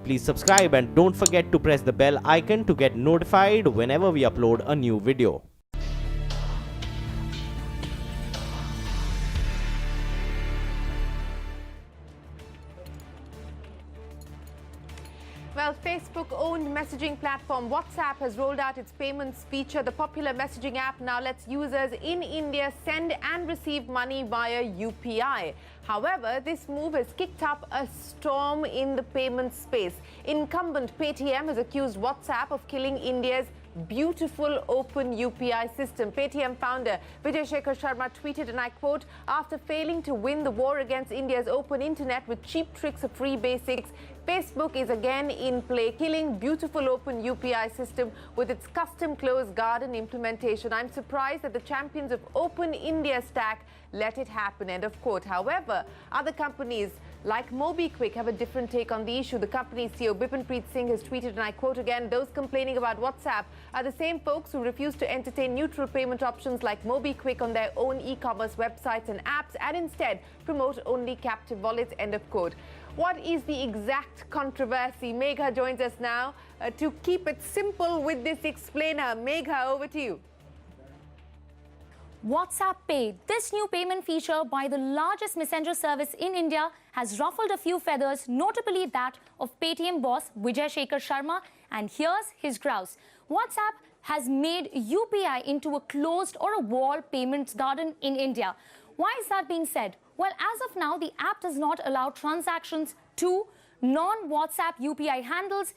Please subscribe and don't forget to press the bell icon to get notified whenever we upload a new video. Well, Facebook-owned messaging platform WhatsApp has rolled out its payments feature. The popular messaging app now lets users in India send and receive money via UPI. However, this move has kicked up a storm in the payment space. Incumbent Paytm has accused WhatsApp of killing India's beautiful open UPI system. Paytm founder Vijay Shekhar Sharma tweeted, and I quote, "After failing to win the war against India's open internet with cheap tricks of free basics, Facebook is again in play, killing beautiful open UPI system with its custom closed garden implementation. I'm surprised that the champions of Open India stack let it happen." End of quote. However, other companies like MobiKwik have a different take on the issue. The company's CEO Bipinpreet Singh has tweeted, and I quote again, "Those complaining about WhatsApp are the same folks who refuse to entertain neutral payment options like MobiKwik on their own e-commerce websites and apps and instead promote only captive wallets." End of quote. What is the exact controversy? Megha joins us now to keep it simple with this explainer. Megha, over to you. WhatsApp Pay, this new payment feature by the largest messenger service in India, has ruffled a few feathers, notably that of Paytm boss Vijay Shekhar Sharma. And here's his grouse. WhatsApp has made UPI into a closed or a wall payments garden in India. Why is that being said? Well, as of now, the app does not allow transactions to non-WhatsApp UPI handles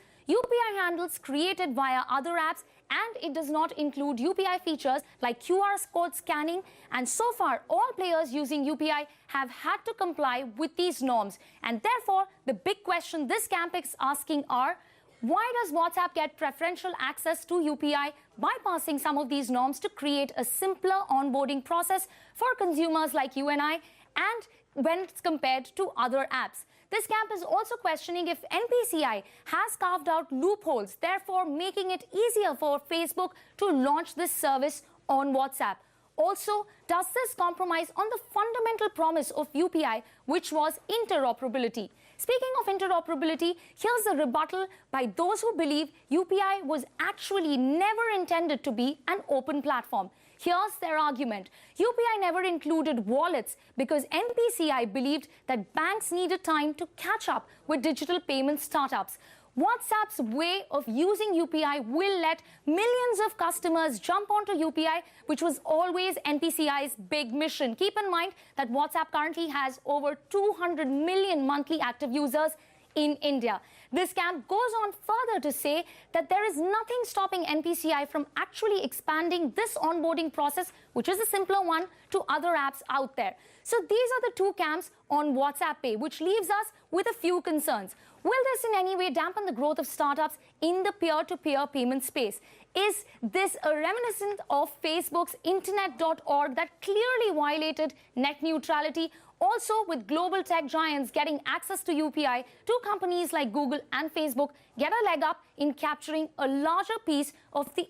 created via other apps, and it does not include UPI features like QR code scanning. And so far, all players using UPI have had to comply with these norms. And therefore, the big question this camp is asking are, why does WhatsApp get preferential access to UPI, bypassing some of these norms to create a simpler onboarding process for consumers like you and I, and when it's compared to other apps? This camp is also questioning if NPCI has carved out loopholes, therefore making it easier for Facebook to launch this service on WhatsApp. Also, does this compromise on the fundamental promise of UPI, which was interoperability? Speaking of interoperability, here's a rebuttal by those who believe UPI was actually never intended to be an open platform. Here's their argument. UPI never included wallets because NPCI believed that banks needed time to catch up with digital payment startups. WhatsApp's way of using UPI will let millions of customers jump onto UPI, which was always NPCI's big mission. Keep in mind that WhatsApp currently has over 200 million monthly active users in India. This camp goes on further to say that there is nothing stopping NPCI from actually expanding this onboarding process, which is a simpler one, to other apps out there. So these are the two camps on WhatsApp Pay, which leaves us with a few concerns. Will this in any way dampen the growth of startups in the peer-to-peer payment space? Is this a reminiscent of Facebook's internet.org that clearly violated net neutrality? Also, with global tech giants getting access to UPI, two companies like Google and Facebook get a leg up in capturing a larger piece of the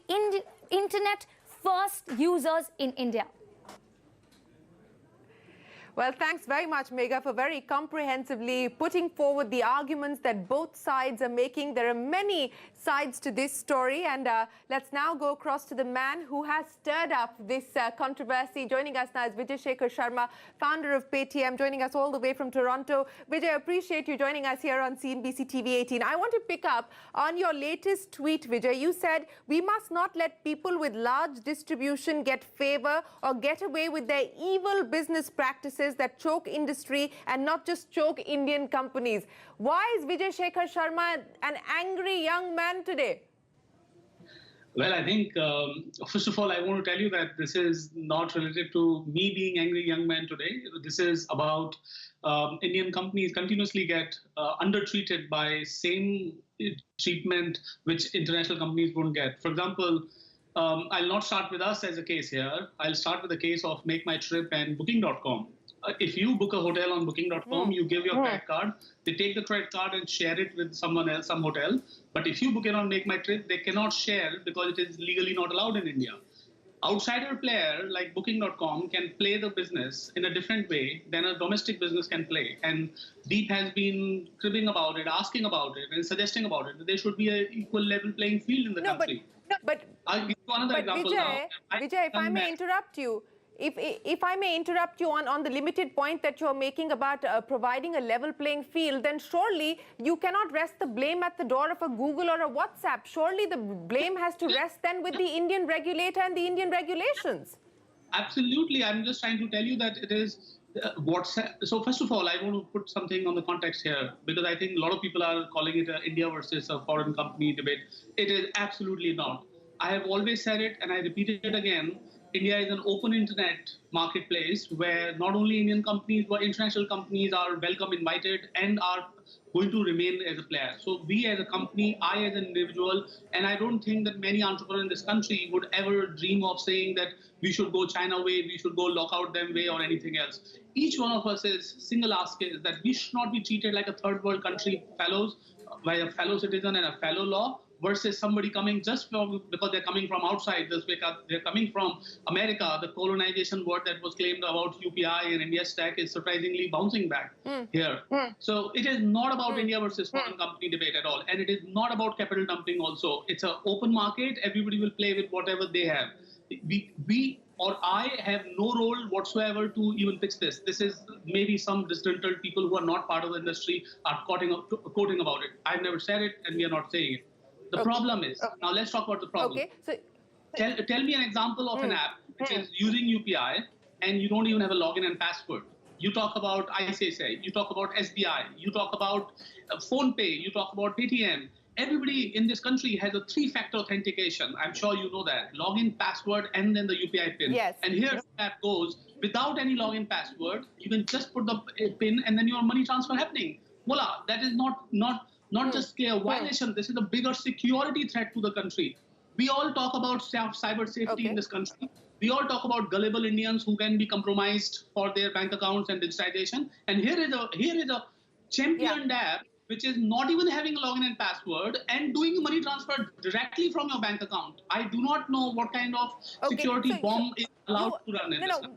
internet-first users in India. Well, thanks very much, Megha, for very comprehensively putting forward the arguments that both sides are making. There are many sides to this story, and let's now go across to the man who has stirred up this controversy. Joining us now is Vijay Shekhar Sharma, founder of Paytm, joining us all the way from Toronto. Vijay, I appreciate you joining us here on CNBC TV 18. I want to pick up on your latest tweet, Vijay. You said, "We must not let people with large distribution get favor or get away with their evil business practices that choke industry and not just choke Indian companies." Why is Vijay Shekhar Sharma an angry young man today? Well, I think, first of all, I want to tell you that this is not related to me being angry young man today. This is about Indian companies continuously get undertreated by same treatment which international companies won't get. For example, I'll not start with us as a case here. I'll start with the case of Make My Trip and Booking.com. If you book a hotel on Booking.com, you give your credit card. They take the credit card and share it with someone else, some hotel. But if you book it on Make My Trip, they cannot share because it is legally not allowed in India. outsider player like Booking.com can play the business in a different way than a domestic business can play. And Deep has been cribbing about it, asking about it, and suggesting about it. That there should be an equal level playing field in the country. But I'll give you another example Vijay, now. Vijay, if I may interrupt you, if I may interrupt you on the limited point that you're making about providing a level playing field, then surely you cannot rest the blame at the door of a Google or a WhatsApp. Surely the blame has to rest then with the Indian regulator and the Indian regulations. Absolutely. I'm just trying to tell you that it is WhatsApp. So first of all, I want to put something on the context here, because I think a lot of people are calling it a India versus a foreign company debate. It is absolutely not. I have always said it, and I repeat it again. India is an open internet marketplace where not only Indian companies but international companies are welcome, invited, and are going to remain as a player. So we as a company, I as an individual, and I don't think that many entrepreneurs in this country would ever dream of saying that we should go China way, we should go lock out them way, or anything else. Each one of us is single ask is that we should not be treated like a third world country fellows, by a fellow citizen and a fellow law, versus somebody coming just because they're coming from outside. They're coming from America. The colonization word that was claimed about UPI and India's tech is surprisingly bouncing back here. So it is not about India versus foreign company debate at all. And it is not about capital dumping also. It's an open market. Everybody will play with whatever they have. We or I have no role whatsoever to even fix this. This is maybe some disgruntled people who are not part of the industry are quoting about it. I've never said it, and we are not saying it. The problem is, now let's talk about the problem. Okay, so Tell me an example of an app which is using UPI and you don't even have a login and password. You talk about ICICI, you talk about SBI, you talk about PhonePe, you talk about Paytm. Everybody in this country has a 3-factor authentication. I'm sure you know that. Login, password, and then the UPI PIN. Yes. And here the app goes, without any login password, you can just put the PIN and then your money transfer happening. Voila, that is not just a violation. This is a bigger security threat to the country. We all talk about cyber safety in this country. We all talk about gullible Indians who can be compromised for their bank accounts and digitization. And here is a championed app which is not even having a login and password and doing money transfer directly from your bank account. I do not know what kind of security bomb is allowed to run in this country.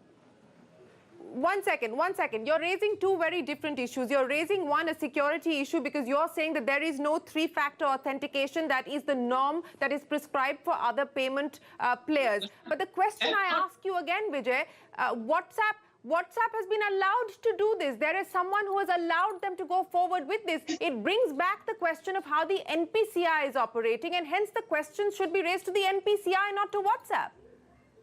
One second. You're raising two very different issues. You're raising one, a security issue, because you're saying that there is no 3-factor authentication that is the norm that is prescribed for other payment players. But the question I ask you again, Vijay, WhatsApp has been allowed to do this. There is someone who has allowed them to go forward with this. It brings back the question of how the NPCI is operating, and hence the question should be raised to the NPCI, not to WhatsApp.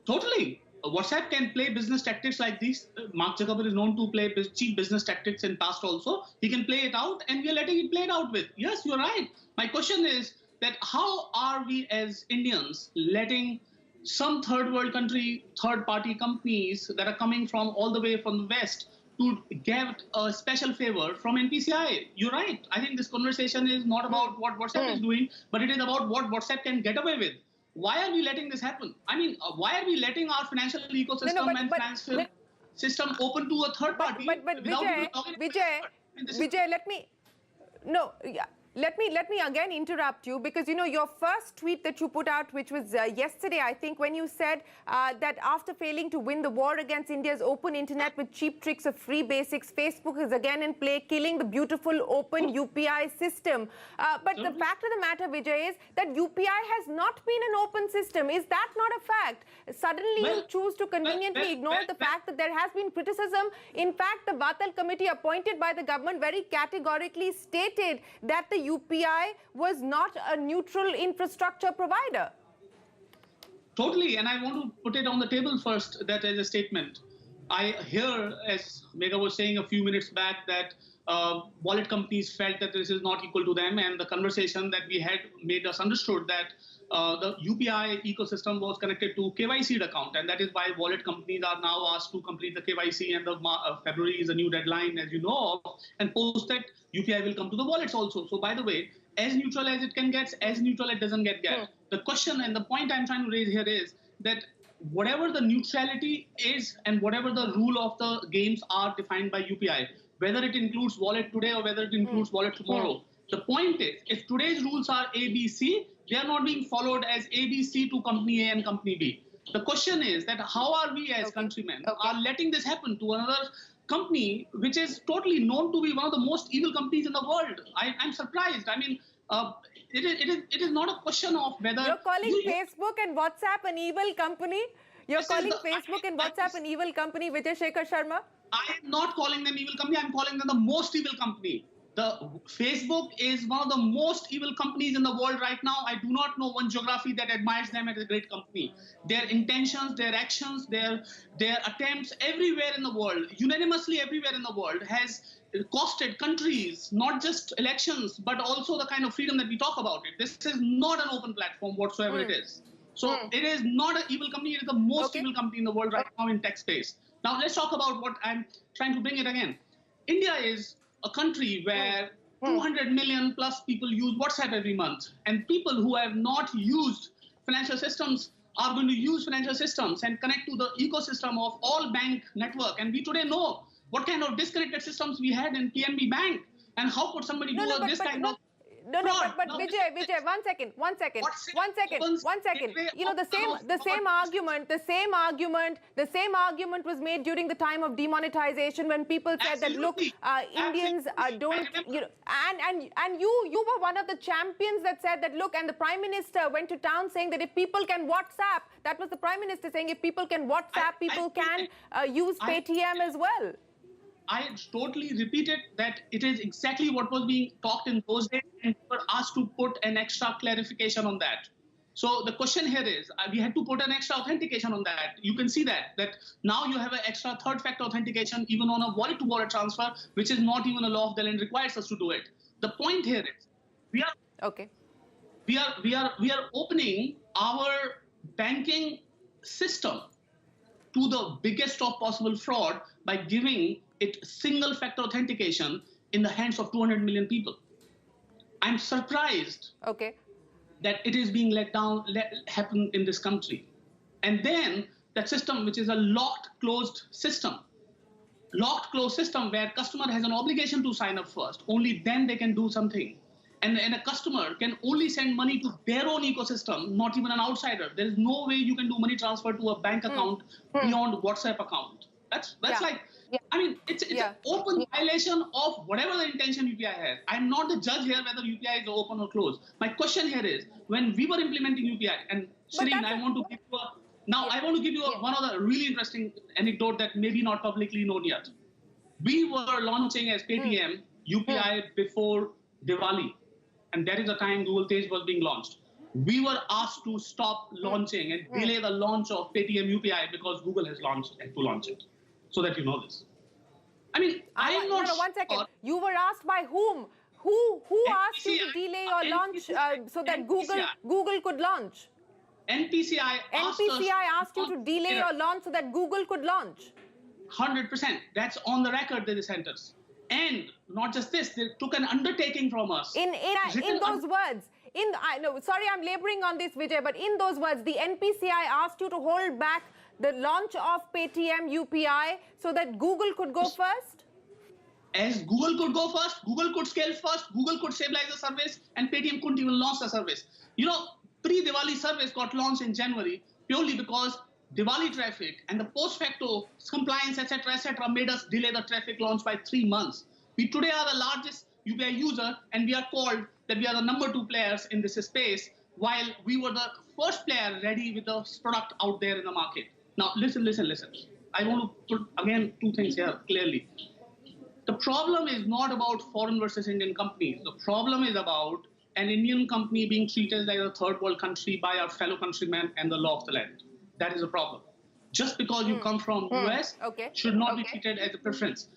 Totally. WhatsApp can play business tactics like these. Mark Zuckerberg is known to play cheap business tactics in past also. He can play it out, and we are letting it play it out with. Yes, you're right. My question is that how are we as Indians letting some third world country, third party companies that are coming from all the way from the West to get a special favor from NPCI? You're right. I think this conversation is not about what WhatsApp is doing, but it is about what WhatsApp can get away with. Why are we letting this happen? I mean, why are we letting our financial ecosystem and financial system open to a third party? But Vijay, let me again interrupt you, because your first tweet that you put out, which was yesterday, I think, when you said that after failing to win the war against India's open internet with cheap tricks of free basics, Facebook is again in play, killing the beautiful open UPI system. But the fact of the matter, Vijay, is that UPI has not been an open system. Is that not a fact? Suddenly you choose to conveniently ignore the fact that there has been criticism. In fact, the Vatal committee appointed by the government very categorically stated that the UPI was not a neutral infrastructure provider. Totally, and I want to put it on the table first, that as a statement. I hear, as Megha was saying a few minutes back, that wallet companies felt that this is not equal to them, and the conversation that we had made us understood that the UPI ecosystem was connected to KYC account, and that is why wallet companies are now asked to complete the KYC, and February is a new deadline, as you know, and post that UPI will come to the wallets also. So by the way, as neutral as it can get, as neutral it doesn't get. The question and the point I'm trying to raise here is that whatever the neutrality is and whatever the rule of the games are defined by UPI, whether it includes wallet today or whether it includes wallet tomorrow, the point is, if today's rules are ABC, they are not being followed as ABC to company A and company B. The question is that how are we as countrymen are letting this happen to another company which is totally known to be one of the most evil companies in the world? I'm surprised. I mean, it is not a question of whether you're calling Facebook and WhatsApp an evil company. You're calling Facebook and WhatsApp an evil company, Vijay Shekhar Sharma. I am not calling them evil company. I'm calling them the most evil company. The Facebook is one of the most evil companies in the world right now. I do not know one geography that admires them as a great company. Their intentions, their actions, their attempts everywhere in the world, unanimously everywhere in the world, has costed countries, not just elections, but also the kind of freedom that we talk about it. This is not an open platform whatsoever it is. So it is not an evil company. It is the most evil company in the world right now in tech space. Now let's talk about what I'm trying to bring it again. India is a country where 200 million plus people use WhatsApp every month. And people who have not used financial systems are going to use financial systems and connect to the ecosystem of all bank network. And we today know what kind of disconnected systems we had in PNB Bank. And how could somebody do this kind of... But Vijay, one second. You know, the same argument was made during the time of demonetization when people said that, look, Indians don't, you know, and you were one of the champions that said that, look, and the Prime Minister went to town saying that if people can WhatsApp, that was the Prime Minister saying if people can WhatsApp, people can use Paytm as well. I totally repeated that it is exactly what was being talked in those days, and we were asked to put an extra clarification on that. So the question here is, we had to put an extra authentication on that. You can see that now you have an extra third factor authentication even on a wallet-to-wallet transfer, which is not even a law of the land requires us to do it. The point here is, we are opening our banking system to the biggest of possible fraud by giving it single factor authentication in the hands of 200 million people. I'm surprised that it is being let happen in this country. And then that system, which is a locked closed system where customer has an obligation to sign up first, only then they can do something. And a customer can only send money to their own ecosystem, not even an outsider. There is no way you can do money transfer to a bank account beyond WhatsApp account. That's like, I mean, it's an open violation of whatever the intention UPI has. I'm not the judge here whether UPI is open or closed. My question here is, when we were implementing UPI, and Shireen, I want to give you one other really interesting anecdote that may be not publicly known yet. We were launching as Paytm UPI before Diwali, and that is the time Google Tej was being launched. We were asked to stop launching and delay the launch of Paytm UPI because Google had to launch it. So that you know this. I mean, I am not sure. One second. You were asked by whom? Who asked you to delay your launch so that Google could launch? NPCI asked you to delay your launch so that Google could launch. 100%. That's on the record, the dissenters. And not just this, they took an undertaking from us. In those words, sorry, I'm laboring on this, Vijay, but in those words, the NPCI asked you to hold back the launch of Paytm UPI so that Google could go first? As Google could go first, Google could scale first, Google could stabilize the service, and Paytm couldn't even launch the service. You know, pre-Diwali service got launched in January purely because Diwali traffic and the post-facto compliance, etc., made us delay the traffic launch by 3 months. We today are the largest UPI user, and we are called that we are the number 2 players in this space, while we were the first player ready with the product out there in the market. Now, listen. I want to put, again, 2 things here clearly. The problem is not about foreign versus Indian companies. The problem is about an Indian company being treated like a third world country by our fellow countrymen and the law of the land. That is a problem. Just because you come from US should not be treated as a preference.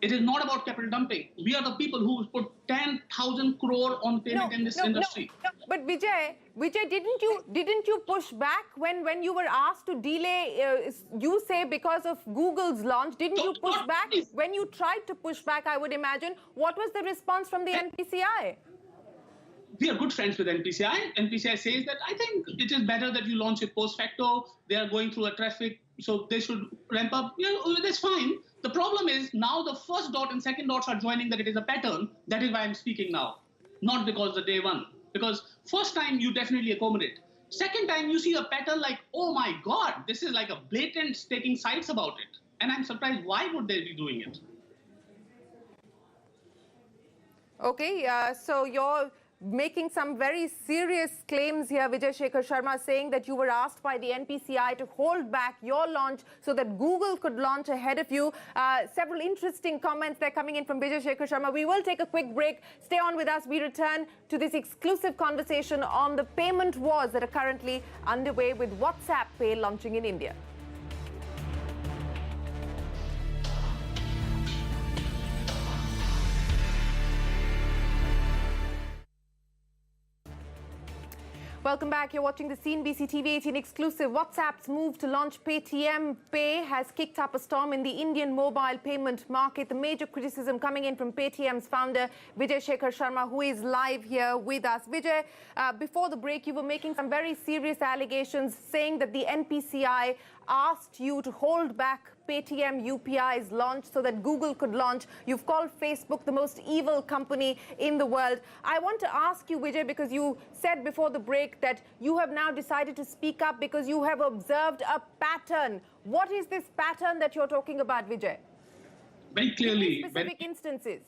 It is not about capital dumping. We are the people who put 10,000 crore on payment in this industry. No. But Vijay, didn't you push back when you were asked to delay? You say because of Google's launch. Didn't you push back when you tried to push back? I would imagine. What was the response from the NPCI? We are good friends with NPCI. NPCI says that I think it is better that you launch it post facto. They are going through a traffic, so they should ramp up. Yeah, that's fine. The problem is now the first dot and second dots are joining that it is a pattern. That is why I'm speaking now, not because the day one. Because first time you definitely accommodate. Second time, you see a pattern like, oh my God, this is like a blatant taking sides about it. And I'm surprised, why would they be doing it? Okay, so you're making some very serious claims here, Vijay Shekhar Sharma, saying that you were asked by the NPCI to hold back your launch so that Google could launch ahead of you. Several interesting comments that are coming in from Vijay Shekhar Sharma. We will take a quick break. Stay on with us. We return to this exclusive conversation on the payment wars that are currently underway with WhatsApp Pay launching in India. Welcome back. You're watching the CNBC TV 18 exclusive. WhatsApp's move to launch Paytm Pay has kicked up a storm in the Indian mobile payment market. The major criticism coming in from Paytm's founder, Vijay Shekhar Sharma, who is live here with us. Vijay, before the break, you were making some very serious allegations saying that the NPCI asked you to hold back Paytm UPI's launch so that Google could launch. You've called Facebook the most evil company in the world. I want to ask you, Vijay, because you said before the break that you have now decided to speak up because you have observed a pattern. What is this pattern that you're talking about, Vijay? Very clearly. Specific instances.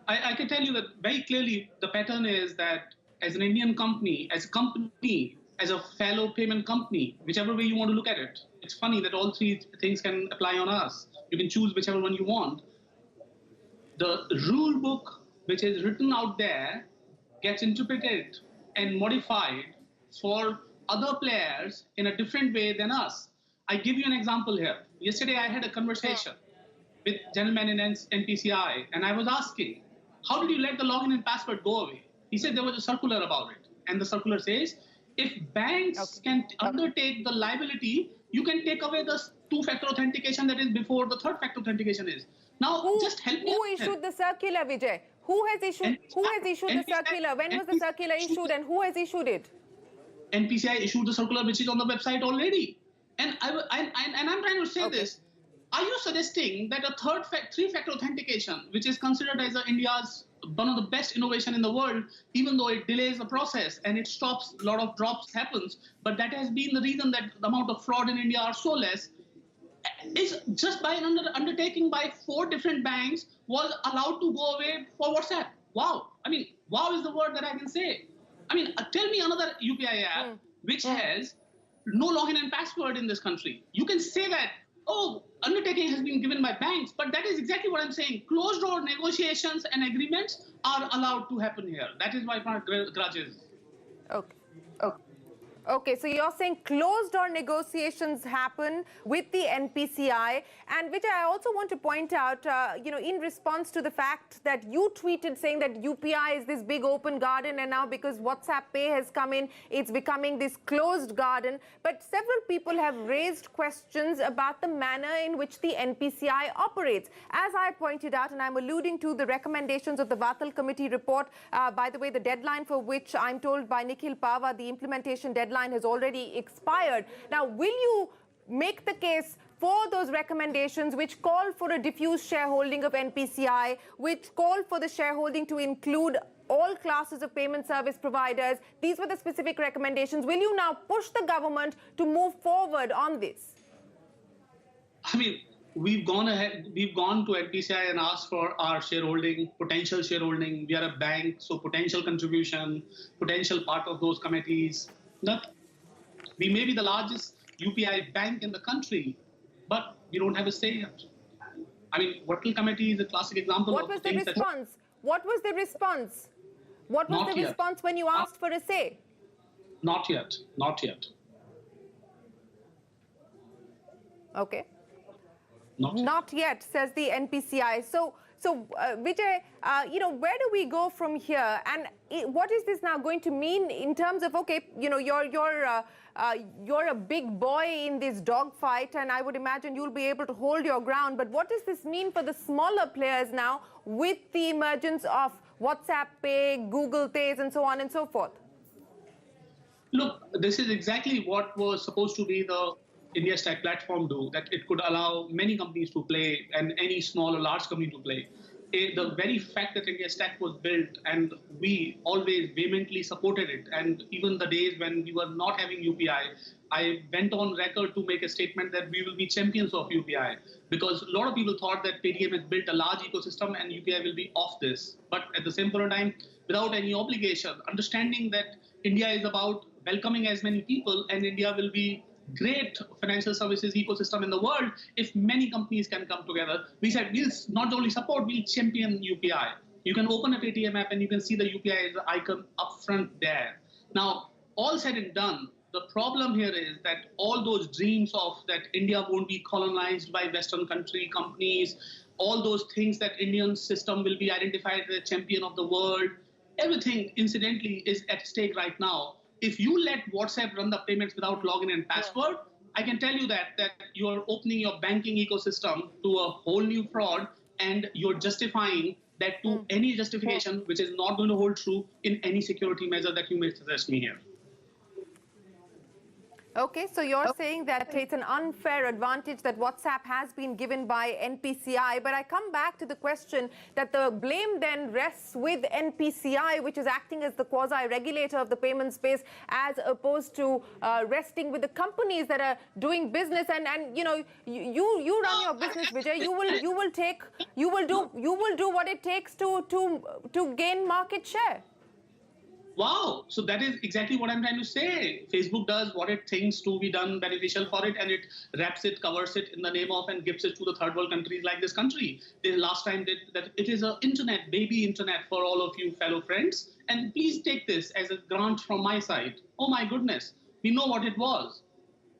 I can tell you that very clearly the pattern is that as an Indian company, as a fellow payment company, whichever way you want to look at it, it's funny that all three things can apply on us. You can choose whichever one you want. The rule book which is written out there gets interpreted and modified for other players in a different way than us. I give you an example here. Yesterday I had a conversation with gentleman in NPCI, and I was asking, how did you let the login and password go away? He said there was a circular about it. And the circular says, if banks can undertake the liability, you can take away the two-factor authentication that is before the third-factor authentication is. Now, just help me. Who issued the circular, Vijay? Who has issued the circular? When was the circular issued and who has issued it? NPCI issued the circular which is on the website already. And I'm trying to say this. Are you suggesting that a three-factor authentication, which is considered as India's one of the best innovation in the world, even though it delays the process and it stops a lot of drops happens, but that has been the reason that the amount of fraud in India are so less, is just by an undertaking by 4 different banks was allowed to go away for WhatsApp. Wow. I mean, wow is the word that I can say. I mean, tell me another UPI app which has no login and password in this country. You can say that, oh, undertaking has been given by banks, but that is exactly what I'm saying. Closed door negotiations and agreements are allowed to happen here. That is why my grudges. Okay, so you're saying closed-door negotiations happen with the NPCI. And Vijay, I also want to point out, in response to the fact that you tweeted saying that UPI is this big open garden, and now because WhatsApp Pay has come in, it's becoming this closed garden. But several people have raised questions about the manner in which the NPCI operates. As I pointed out, and I'm alluding to the recommendations of the Vatal Committee report, by the way, the deadline for which I'm told by Nikhil Pava, the implementation deadline has already expired. Now, will you make the case for those recommendations which call for a diffuse shareholding of NPCI, which call for the shareholding to include all classes of payment service providers? These were the specific recommendations. Will you now push the government to move forward on this? I mean, we've gone to NPCI and asked for our shareholding, potential shareholding. We are a bank, so potential contribution, potential part of those committees. We may be the largest UPI bank in the country, but we don't have a say yet. I mean, Vatal Committee is a classic example of the response? What was the response? What was the response when you asked for a say? Not yet. Not yet. Okay. Not yet, says the NPCI. So Vijay, where do we go from here? And what is this now going to mean in terms of, okay, you're a big boy in this dogfight, and I would imagine you'll be able to hold your ground. But what does this mean for the smaller players now with the emergence of WhatsApp Pay, Google Pays, and so on and so forth? Look, this is exactly what was supposed to be the India Stack platform do, that it could allow many companies to play and any small or large company to play. the very fact that India Stack was built, and we always vehemently supported it, and even the days when we were not having UPI, I went on record to make a statement that we will be champions of UPI, because a lot of people thought that Paytm has built a large ecosystem and UPI will be off this. But at the same point in time, without any obligation, understanding that India is about welcoming as many people, and India will be great financial services ecosystem in the world if many companies can come together. We said we'll not only support, we'll champion UPI. You can open a Paytm app and you can see the UPI icon up front there. Now, all said and done, the problem here is that all those dreams of that India won't be colonized by Western country companies, all those things that Indian system will be identified as a champion of the world, everything incidentally is at stake right now. If you let WhatsApp run the payments without login and password, I can tell you that you are opening your banking ecosystem to a whole new fraud, and you're justifying that to any justification which is not going to hold true in any security measure that you may suggest me here. Okay, so you're saying that it's an unfair advantage that WhatsApp has been given by NPCI, but I come back to the question that the blame then rests with NPCI, which is acting as the quasi-regulator of the payment space, as opposed to resting with the companies that are doing business. And you know, you run your business, Vijay. You will do what it takes to gain market share. Wow, so that is exactly what I'm trying to say. Facebook does what it thinks to be done beneficial for it, and it wraps it, covers it in the name of, and gives it to the third world countries like this country. They last time did that. It is an internet, baby internet for all of you fellow friends. And please take this as a grant from my side. Oh my goodness, we know what it was.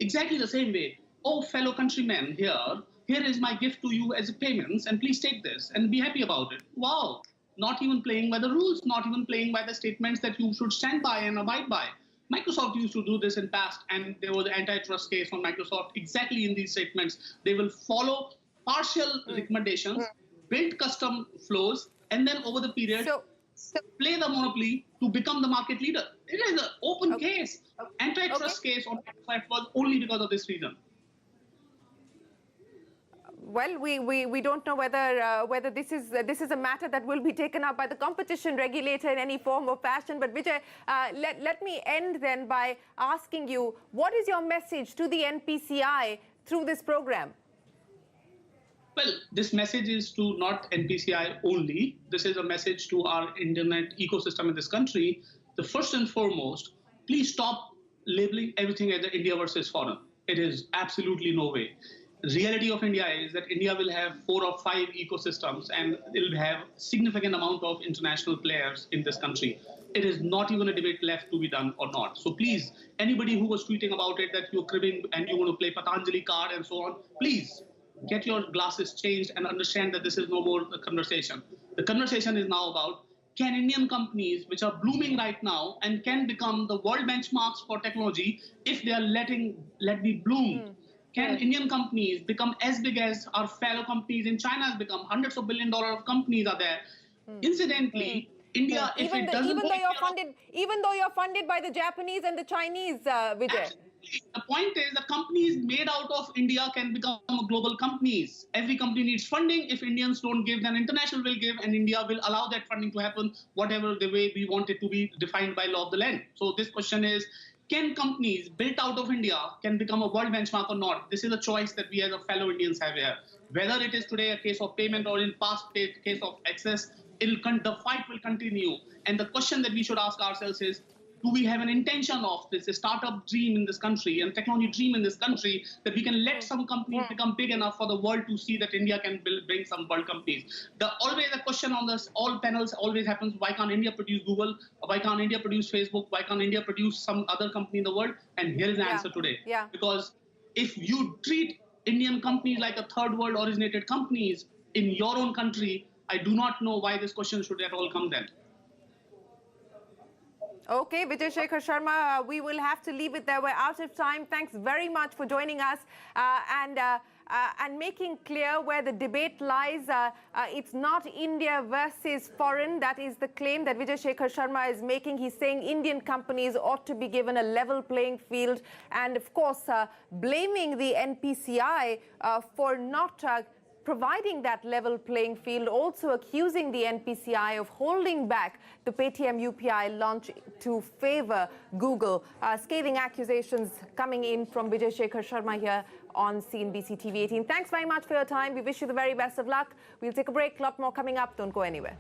Exactly the same way. Oh, fellow countrymen, here is my gift to you as a payments, and please take this and be happy about it. Wow. Not even playing by the rules, not even playing by the statements that you should stand by and abide by. Microsoft used to do this in past, and there was an antitrust case on Microsoft exactly in these statements. They will follow partial recommendations, build custom flows, and then over the period, play the monopoly to become the market leader. It is an open case. Antitrust case on Microsoft was only because of this reason. Well, we don't know whether this is a matter that will be taken up by the competition regulator in any form or fashion. But Vijay, let me end then by asking you, what is your message to the NPCI through this program? Well, this message is to not NPCI only. This is a message to our internet ecosystem in this country. The first and foremost, please stop labeling everything as India versus foreign. It is absolutely no way. The reality of India is that India will have 4 or 5 ecosystems, and it will have significant amount of international players in this country. It is not even a debate left to be done or not. So please, anybody who was tweeting about it that you're cribbing and you want to play Patanjali card and so on, please get your glasses changed and understand that this is no more a conversation. The conversation is now about, can Indian companies, which are blooming right now and can become the world benchmarks for technology if they are let me bloom? Can Indian companies become as big as our fellow companies in China has become? Hundreds of $billion companies are there. Incidentally, India, if it doesn't even though you're funded by the Japanese and the Chinese, Vijay. Absolutely. The point is that companies made out of India can become global companies. Every company needs funding. If Indians don't give, then international will give, and India will allow that funding to happen, whatever the way we want it to be defined by law of the land. So this question is, can companies built out of India can become a world benchmark or not? This is a choice that we as a fellow Indians have here. Whether it is today a case of payment or in past case of access, the fight will continue. And the question that we should ask ourselves is, do we have an intention of this, a startup dream in this country and technology dream in this country, that we can let some companies become big enough for the world to see that India can bring some world companies? Always a question on this, all panels always happens, why can't India produce Google? Why can't India produce Facebook? Why can't India produce some other company in the world? And here is the answer today. Because if you treat Indian companies like a third world originated companies in your own country, I do not know why this question should at all come then. Okay, Vijay Shekhar Sharma, we will have to leave it there. We're out of time. Thanks very much for joining us and making clear where the debate lies. It's not India versus foreign. That is the claim that Vijay Shekhar Sharma is making. He's saying Indian companies ought to be given a level playing field. And of course, blaming the NPCI for not providing that level playing field, also accusing the NPCI of holding back the Paytm UPI launch to favor Google. Scathing accusations coming in from Vijay Shekhar Sharma here on CNBC TV 18. Thanks very much for your time. We wish you the very best of luck. We'll take a break. A lot more coming up. Don't go anywhere.